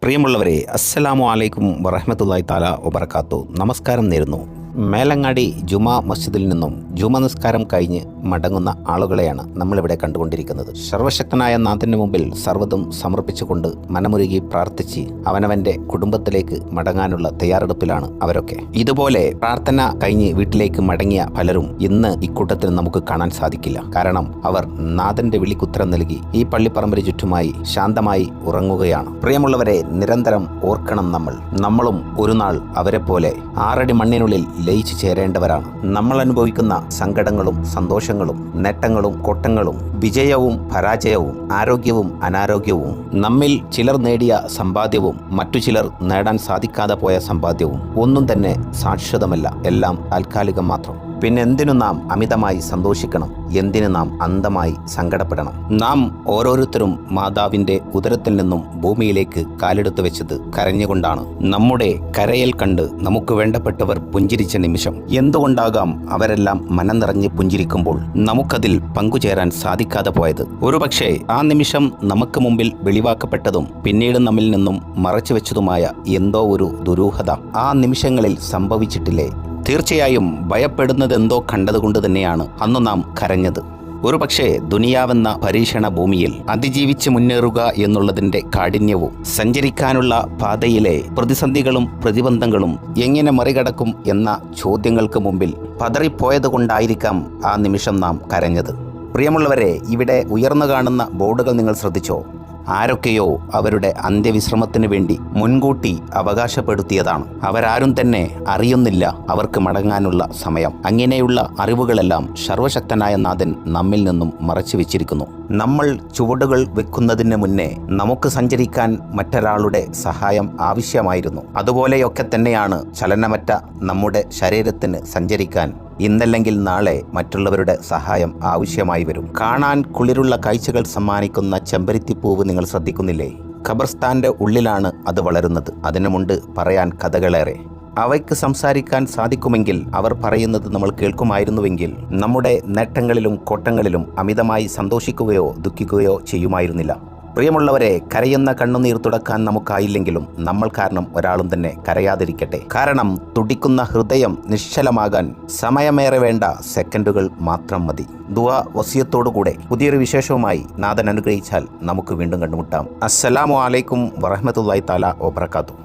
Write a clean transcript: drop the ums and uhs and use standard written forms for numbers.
പ്രിയമുള്ളവരെ, അസ്സലാമു അലൈക്കും വറഹ്മത്തുള്ളാഹി തആല വബറകാത്തു. നമസ്കാരം നേരുന്നു. മേലങ്ങാടി ജുമാ മസ്ജിദിൽ നിന്നും ജുമാ നിസ്കാരം കഴിഞ്ഞ് മടങ്ങുന്ന ആളുകളെയാണ് നമ്മളിവിടെ കണ്ടുകൊണ്ടിരിക്കുന്നത്. സർവശക്തനായ നാഥൻ്റെ മുമ്പിൽ സർവ്വതും സമർപ്പിച്ചുകൊണ്ട് മനമുരുകി പ്രാർത്ഥിച്ച് അവനവൻ്റെ കുടുംബത്തിലേക്ക് മടങ്ങാനുള്ള തയ്യാറെടുപ്പിലാണ് അവരൊക്കെ. ഇതുപോലെ പ്രാർത്ഥന കഴിഞ്ഞ് വീട്ടിലേക്ക് മടങ്ങിയ പലരും ഇന്ന് ഇക്കൂട്ടത്തിൽ നമുക്ക് കാണാൻ സാധിക്കില്ല. കാരണം അവർ നാഥൻ്റെ വിളിക്കുത്തരം നൽകി ഈ പള്ളിപ്പറമ്പിന് ചുറ്റുമായി ശാന്തമായി ഉറങ്ങുകയാണ്. പ്രിയമുള്ളവരെ, നിരന്തരം ഓർക്കണം, നമ്മളും ഒരു നാൾ അവരെ പോലെ 6 അടി മണ്ണിനുള്ളിൽ ലയിച്ചു ചേരേണ്ടവരാണ്. നമ്മൾ അനുഭവിക്കുന്ന സങ്കടങ്ങളും സന്തോഷങ്ങളും നേട്ടങ്ങളും കോട്ടങ്ങളും വിജയവും പരാജയവും ആരോഗ്യവും അനാരോഗ്യവും നമ്മിൽ ചിലർ നേടിയ സമ്പാദ്യവും മറ്റു ചിലർ നേടാൻ സാധിക്കാതെ പോയ സമ്പാദ്യവും ഒന്നും തന്നെ ശാശ്വതമല്ല. എല്ലാം താൽക്കാലികം മാത്രം. പിന്നെ എന്തിനു നാം അമിതമായി സന്തോഷിക്കണം? എന്തിനു നാം അന്ധമായി സങ്കടപ്പെടണം? നാം ഓരോരുത്തരും മാതാവിൻ്റെ ഉദരത്തിൽ നിന്നും ഭൂമിയിലേക്ക് കാലെടുത്ത് വെച്ചത് കരഞ്ഞുകൊണ്ടാണ്. നമ്മുടെ കരയൽ കണ്ട് നമുക്ക് വേണ്ടപ്പെട്ടവർ പുഞ്ചിരിച്ച നിമിഷം. എന്തുകൊണ്ടാകാം അവരെല്ലാം മനം നിറഞ്ഞ് പുഞ്ചിരിക്കുമ്പോൾ നമുക്കതിൽ പങ്കുചേരാൻ സാധിക്കാതെ പോയത്? ഒരുപക്ഷെ ആ നിമിഷം നമുക്ക് മുമ്പിൽ വെളിവാക്കപ്പെട്ടതും പിന്നീട് നമ്മിൽ നിന്നും മറച്ചു വെച്ചതുമായ എന്തോ ഒരു ദുരൂഹത ആ നിമിഷങ്ങളിൽ സംഭവിച്ചിട്ടില്ലേ? തീർച്ചയായും ഭയപ്പെടുന്നതെന്തോ കണ്ടതുകൊണ്ട് തന്നെയാണ് അന്നു നാം കരഞ്ഞത്. ഒരുപക്ഷെ ദുനിയാവെന്ന പരീക്ഷണ ഭൂമിയിൽ അതിജീവിച്ച് മുന്നേറുക എന്നുള്ളതിൻ്റെ കാഠിന്യവും സഞ്ചരിക്കാനുള്ള പാതയിലെ പ്രതിസന്ധികളും പ്രതിബന്ധങ്ങളും എങ്ങനെ മറികടക്കും എന്ന ചോദ്യങ്ങൾക്ക് മുമ്പിൽ പതറിപ്പോയതുകൊണ്ടായിരിക്കാം ആ നിമിഷം നാം കരഞ്ഞത്. പ്രിയമുള്ളവരെ, ഇവിടെ ഉയർന്നു കാണുന്ന ബോർഡുകൾ നിങ്ങൾ ശ്രദ്ധിച്ചോ? ആരൊക്കെയോ അവരുടെ അന്ത്യവിശ്രമത്തിന് വേണ്ടി മുൻകൂട്ടി അവകാശപ്പെടുത്തിയതാണ്. അവരാരും തന്നെ അറിയുന്നില്ല അവർക്ക് മടങ്ങാനുള്ള സമയം. അങ്ങനെയുള്ള അറിവുകളെല്ലാം സർവശക്തനായ നാഥൻ നമ്മിൽ നിന്നും മറച്ചു വെച്ചിരിക്കുന്നു. നമ്മൾ ചുവടുകൾ വെക്കുന്നതിന് മുന്നേ നമുക്ക് സഞ്ചരിക്കാൻ മറ്റൊരാളുടെ സഹായം ആവശ്യമായിരുന്നു. അതുപോലെയൊക്കെ തന്നെയാണ് ചലനമറ്റ നമ്മുടെ ശരീരത്തിന് സഞ്ചരിക്കാൻ ഇന്നല്ലെങ്കിൽ നാളെ മറ്റുള്ളവരുടെ സഹായം ആവശ്യമായി വരും. കാണാൻ കുളിരുള്ള കാഴ്ചകൾ സമ്മാനിക്കുന്ന ചെമ്പരത്തിപ്പൂവ് നിങ്ങൾ ശ്രദ്ധിക്കുന്നില്ലേ? ഖബർസ്ഥാൻ്റെ ഉള്ളിലാണ് അത് വളരുന്നത്. അതിനുമുണ്ട് പറയാൻ കഥകളേറെ. അവയ്ക്ക് സംസാരിക്കാൻ സാധിക്കുമെങ്കിൽ, അവർ പറയുന്നത് നമ്മൾ കേൾക്കുമായിരുന്നുവെങ്കിൽ, നമ്മുടെ നേട്ടങ്ങളിലും കോട്ടങ്ങളിലും അമിതമായി സന്തോഷിക്കുകയോ ദുഃഖിക്കുകയോ ചെയ്യുമായിരുന്നില്ല. പ്രിയമുള്ളവരെ, കരയുന്ന കണ്ണുനീർ തുടക്കാൻ നമുക്കായില്ലെങ്കിലും നമ്മൾ കാരണം ഒരാളും തന്നെ കരയാതിരിക്കട്ടെ. കാരണം തുടിക്കുന്ന ഹൃദയം നിശ്ചലമാകാൻ സമയമേറെ വേണ്ട, സെക്കൻഡുകൾ മാത്രം മതി. ദുആ വസിയത്തോടുകൂടെ പുതിയൊരു വിശേഷവുമായി നാഥൻ അനുഗ്രഹിച്ചാൽ നമുക്ക് വീണ്ടും കണ്ടുമുട്ടാം. അസ്സലാമു അലൈക്കും വറഹ്മത്തുള്ളാഹി തആല വബറകാതുഹു.